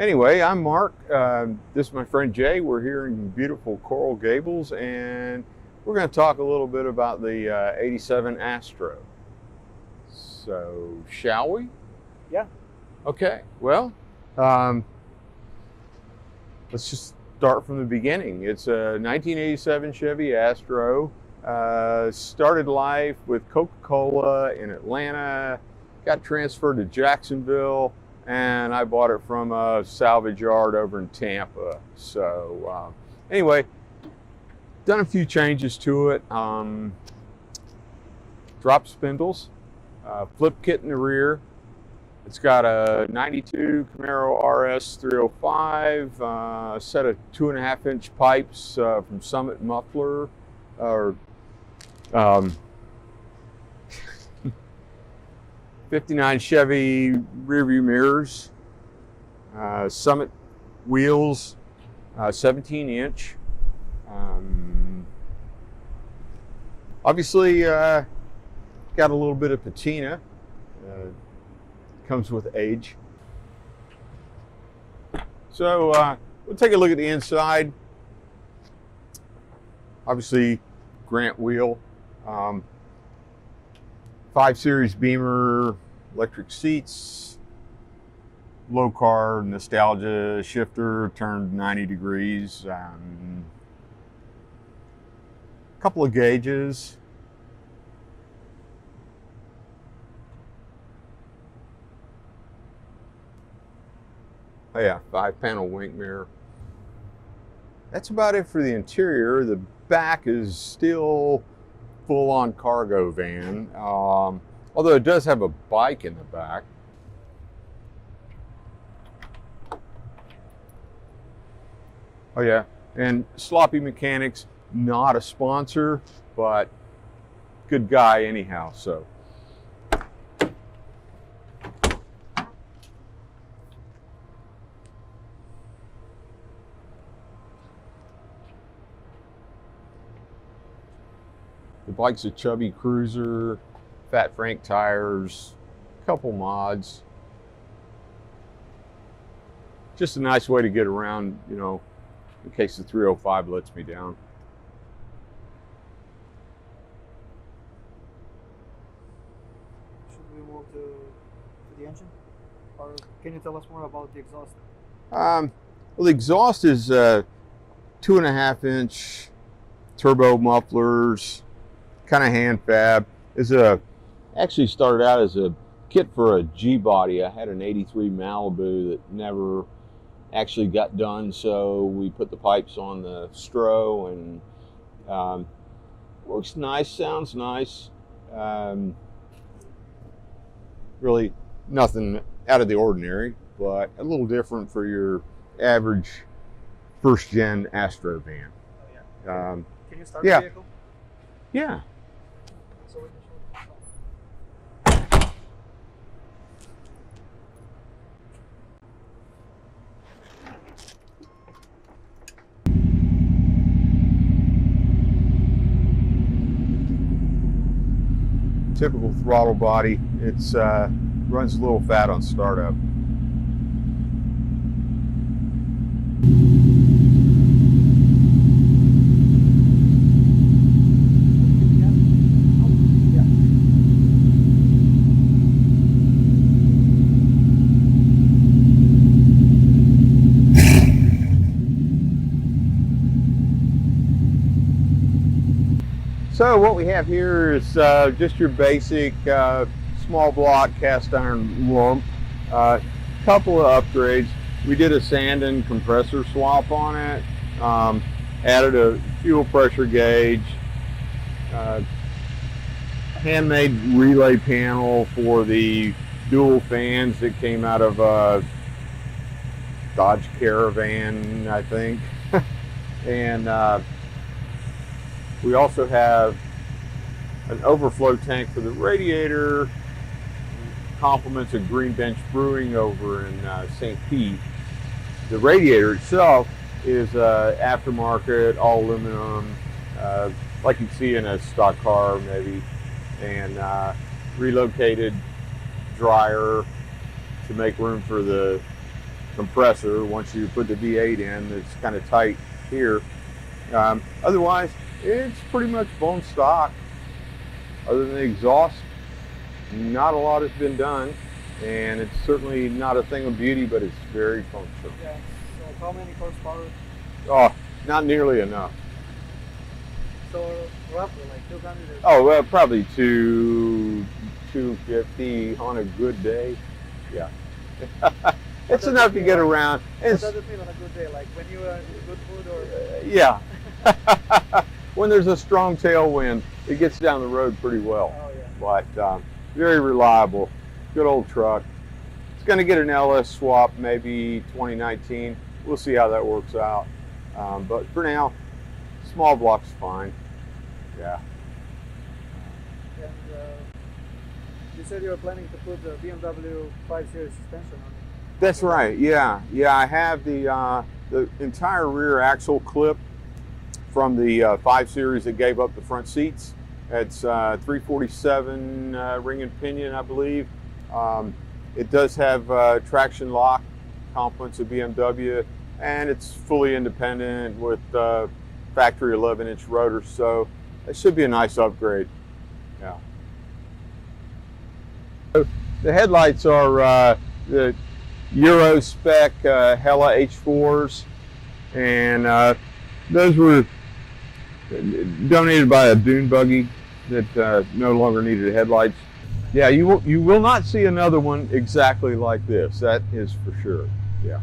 Anyway, I'm Mark. This is my friend Jay. We're here in beautiful Coral Gables, and we're going to talk a little bit about the 87 Astro. So, shall we? Yeah. Okay. Well, let's just start from the beginning. It's a 1987 Chevy Astro. Started life with Coca-Cola in Atlanta, got transferred to Jacksonville, and I bought it from a salvage yard over in Tampa. So anyway, done a few changes to it. Drop spindles, flip kit in the rear. It's got a 92 Camaro RS 305, a set of 2.5-inch pipes from Summit Muffler, or 59 Chevy rearview mirrors, Summit wheels, 17-inch. Obviously, got a little bit of patina. Comes with age. So we'll take a look at the inside. Obviously, Grant wheel. 5 Series Beamer, electric seats, low car nostalgia shifter turned 90 degrees, couple of gauges. Oh yeah, 5-panel wing mirror. That's about it for the interior. The back is still full-on cargo van, although it does have a bike in the back. Oh yeah, and Sloppy Mechanics, not a sponsor, but good guy anyhow, so. The bike's a chubby cruiser, Fat Frank tires, couple mods. Just a nice way to get around, you know, in case the 305 lets me down. Should we move to the engine? Or can you tell us more about the exhaust? Well, the exhaust is 2.5-inch turbo mufflers, kind of hand fab. Actually started out as a kit for a G-body. I had an 83 Malibu that never actually got done, so we put the pipes on the Stro, and works nice, sounds nice. Really nothing out of the ordinary, but a little different for your average first-gen Astro van. Oh, yeah. Can you start yeah. the vehicle? Yeah. So we can show. Typical throttle body. It's runs a little fat on startup. So what we have here is just your basic small block cast iron lump. Couple of upgrades. We did a sand and compressor swap on it. Added a fuel pressure gauge. Handmade relay panel for the dual fans that came out of Dodge Caravan, I think. And we also have an overflow tank for the radiator. Compliments of Green Bench Brewing over in St. Pete. The radiator itself is aftermarket, all aluminum, like you'd see in a stock car maybe, and relocated dryer to make room for the compressor. Once you put the V8 in, it's kind of tight here. Otherwise, it's pretty much bone stock. Other than the exhaust, not a lot has been done, and it's certainly not a thing of beauty, but it's very functional. Yeah. So how many horsepower? Oh, not nearly enough. So roughly like 200. Oh, well, probably 250 on a good day. Yeah. It's enough to get around. What does it mean on a good day? Like when you are in good mood or? Yeah. When there's a strong tailwind, it gets down the road pretty well. Oh yeah. But very reliable. Good old truck. It's going to get an LS swap maybe 2019. We'll see how that works out. But for now, small block's fine. Yeah. And you said you were planning to put the BMW 5 Series suspension on it. That's right. Yeah. I have the entire rear axle clip from the 5 Series that gave up the front seats. It's 347 ring and pinion, I believe. It does have traction lock, compliments of BMW, and it's fully independent with factory 11-inch rotors, so it should be a nice upgrade. Yeah. So the headlights are the Euro spec Hella H4s, and those were donated by a dune buggy that no longer needed headlights. Yeah, you will not see another one exactly like this. That is for sure. Yeah.